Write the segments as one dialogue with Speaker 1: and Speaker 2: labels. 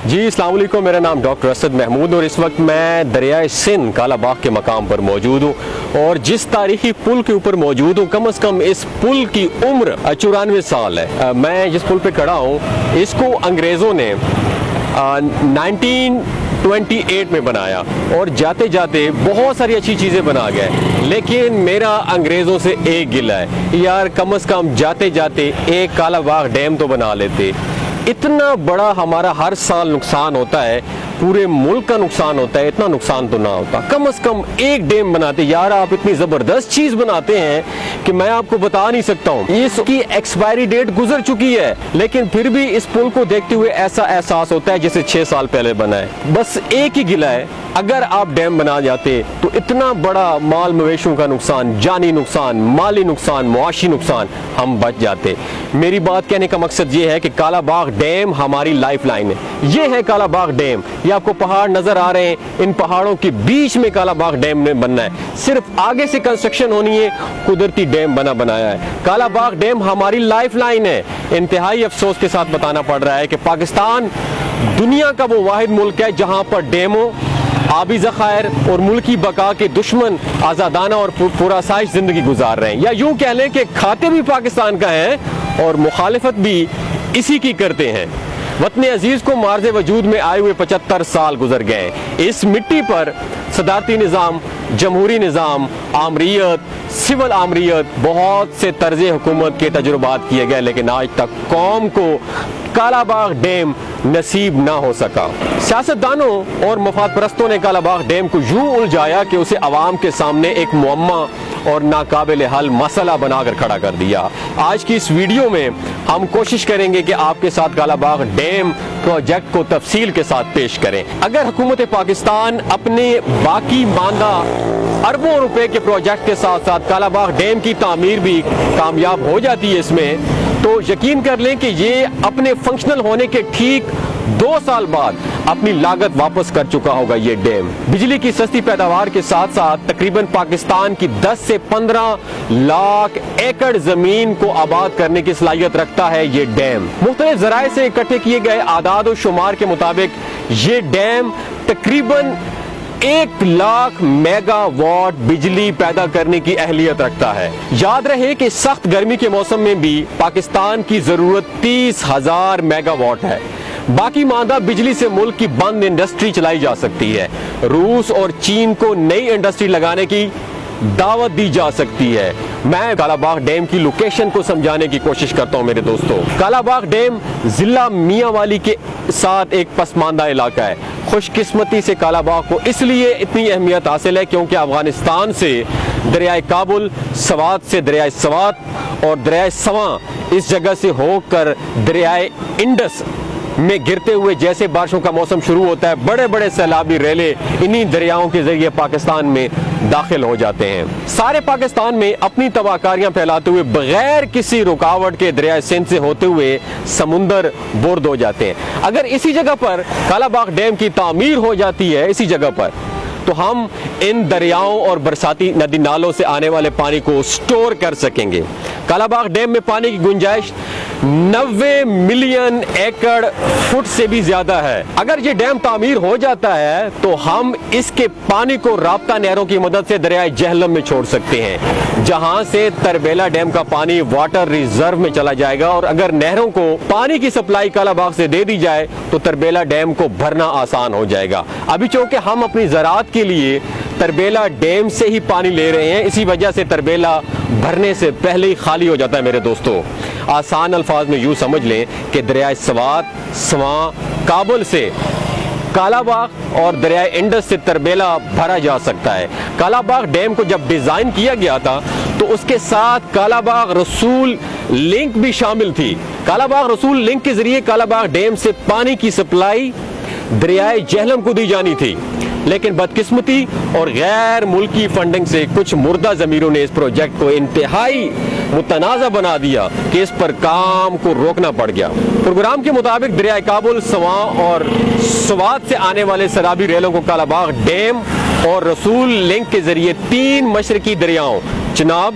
Speaker 1: جی السلام علیکم، میرا نام ڈاکٹر اسد محمود اور اس وقت میں دریائے سندھ کالا باغ کے مقام پر موجود ہوں اور جس تاریخی پل کے اوپر موجود ہوں کم از کم اس پل کی عمر 94 سال ہے۔ میں جس پل پہ کھڑا ہوں اس کو انگریزوں نے 1928 میں بنایا اور جاتے جاتے بہت ساری اچھی چیزیں بنا گئے، لیکن میرا انگریزوں سے ایک گلہ ہے یار، کم از کم جاتے جاتے ایک کالا باغ ڈیم تو بنا لیتے۔ اتنا بڑا ہمارا ہر سال نقصان ہوتا ہے، پورے ملک کا نقصان ہوتا ہے، اتنا نقصان تو نہ ہوتا، کم از کم ایک ڈیم بناتے۔ یار آپ اتنی زبردست چیز بناتے ہیں کہ میں آپ کو بتا نہیں سکتا ہوں، اس کی ایکسپائری ڈیٹ گزر چکی ہے لیکن پھر بھی اس پل کو دیکھتے ہوئے ایسا احساس ہوتا ہے جیسے 6 سال پہلے بنا ہے۔ بس ایک ہی گلہ ہے، اگر آپ ڈیم بنا جاتے تو اتنا بڑا مال مویشیوں کا نقصان، جانی نقصان، مالی نقصان، معاشی نقصان ہم بچ جاتے۔ میری بات کہنے کا مقصد یہ ہے کہ کالا باغ ڈیم ہماری لائف لائن ہے۔ یہ ہے کالا باغ ڈیم، یہ آپ کو پہاڑ نظر آ رہے ہیں، ان پہاڑوں کے بیچ میں کالا باغ ڈیم نے بننا ہے، صرف آگے سے کنسٹرکشن ہونی ہے، قدرتی ڈیم بنایا ہے۔ کالا باغ ڈیم ہماری لائف لائن ہے۔ انتہائی افسوس کے ساتھ بتانا پڑ رہا ہے کہ پاکستان دنیا کا وہ واحد ملک ہے جہاں پر ڈیموں، آبی ذخائر اور ملکی بقا کے دشمن آزادانہ اور پرآسائش زندگی گزار رہے ہیں، یا یوں کہہ لیں کہ کھاتے بھی پاکستان کا ہیں اور مخالفت بھی اسی کی کرتے ہیں۔ وطن عزیز کو معرض وجود میں آئے ہوئے 75 سال گزر گئے۔ اس مٹی پر صدارتی نظام، جمہوری نظام، آمریت، سول آمریت، بہت سے طرز حکومت کے تجربات کیے گئے لیکن آج تک قوم کو کالا باغ ڈیم نصیب نہ ہو سکا۔ سیاستدانوں اور مفاد پرستوں نے کالا باغ ڈیم کو یوں الجھایا کہ اسے عوام کے سامنے ایک معمہ اور ناقابل حل مسئلہ بنا کر کھڑا کر دیا۔ آج کی اس ویڈیو میں ہم کوشش کریں گے کہ آپ کے ساتھ کالا باغ ڈیم پروجیکٹ کو تفصیل کے ساتھ پیش کریں۔ اگر حکومت پاکستان اپنے باقی ماندہ اربوں روپے کے پروجیکٹ کے ساتھ ساتھ کالا باغ ڈیم کی تعمیر بھی کامیاب ہو جاتی ہے اس میں، تو یقین کر لیں کہ یہ اپنے فنکشنل ہونے کے ٹھیک 2 سال بعد اپنی لاگت واپس کر چکا ہوگا یہ ڈیم۔ بجلی کی سستی پیداوار کے ساتھ ساتھ تقریباً پاکستان کی 10 سے 15 لاکھ ایکڑ زمین کو آباد کرنے کی صلاحیت رکھتا ہے یہ ڈیم۔ مختلف ذرائع سے اکٹھے کیے گئے اعداد و شمار کے مطابق یہ ڈیم تقریباً 1 لاکھ میگا واٹ بجلی پیدا کرنے کی اہلیت رکھتا ہے۔ یاد رہے کہ سخت گرمی کے موسم میں بھی پاکستان کی ضرورت 30,000 میگا واٹ ہے۔ باقی ماندہ بجلی سے ملک کی بند انڈسٹری چلائی جا سکتی ہے۔ روس اور چین کو نئی انڈسٹری لگانے کی دعوت دی جا سکتی ہے۔ میں کالا باغ ڈیم کی لوکیشن کو سمجھانے کی کوشش کرتا ہوں میرے دوستوں۔ کالا باغ ڈیم ضلع میاں والی کے ساتھ ایک پسماندہ علاقہ ہے۔ خوش قسمتی سے کالا باغ کو اس لیے اتنی اہمیت حاصل ہے کیونکہ افغانستان سے دریائے کابل، سوات سے دریائے سوات اور دریائے سواں اس جگہ سے ہو کر دریائے انڈس میں گرتے ہوئے جیسے بارشوں کا موسم شروع ہوتا ہے، بڑے بڑے سیلابی ریلے انہی دریاؤں کے ذریعے پاکستان میں داخل ہو جاتے ہیں۔ سارے پاکستان میں اپنی تباہکاریاں پھیلاتے ہوئے بغیر کسی رکاوٹ کے دریائے سندھ سے ہوتے ہوئے سمندر برد ہو جاتے ہیں۔ اگر اسی جگہ پر کالا باغ ڈیم کی تعمیر ہو جاتی ہے اسی جگہ پر، تو ہم ان دریاؤں اور برساتی ندی نالوں سے آنے والے پانی کو سٹور کر سکیں گے۔ کالا باغ ڈیم میں پانی کی گنجائش 90 ملین ایکڑ فٹ سے بھی زیادہ ہے۔ اگر یہ ڈیم تعمیر ہو جاتا ہے تو ہم اس کے پانی کو رابطہ نہروں کی مدد سے دریائے جہلم میں چھوڑ سکتے ہیں، جہاں سے تربیلا ڈیم کا پانی واٹر ریزرو میں چلا جائے گا، اور اگر نہروں کو پانی کی سپلائی کالا باغ سے دے دی جائے تو تربیلا ڈیم کو بھرنا آسان ہو جائے گا۔ ابھی چونکہ ہم اپنی زراعت کے لیے تربیلا ڈیم سے ہی پانی لے رہے ہیں، اسی وجہ سے تربیلا بھرنے سے پہلے ہی خالی ہو جاتا ہے میرے دوستوں۔ آسان الفاظ میں یوں سمجھ لیں کہ دریائے سوات، سواں، کابل سے کالا باغ اور دریائے انڈس سے تربیلا بھرا جا سکتا ہے۔ کالا باغ ڈیم کو جب ڈیزائن کیا گیا تھا تو اس کے ساتھ کالا باغ رسول لنک بھی شامل تھی۔ کالا باغ رسول لنک کے ذریعے کالا باغ ڈیم سے پانی کی سپلائی دریائے جہلم کو دی جانی تھی، لیکن بدقسمتی اور غیر ملکی فنڈنگ سے کچھ مردہ ضمیروں نے اس پروجیکٹ کو انتہائی متنازع بنا دیا کہ اس پر کام کو روکنا پڑ گیا۔ پروگرام کے مطابق دریائے کابل، سواں اور سوات سے آنے والے سیلابی ریلوں کو کالا باغ ڈیم اور رسول لنک کے ذریعے 3 مشرقی دریاؤں چناب،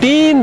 Speaker 1: 3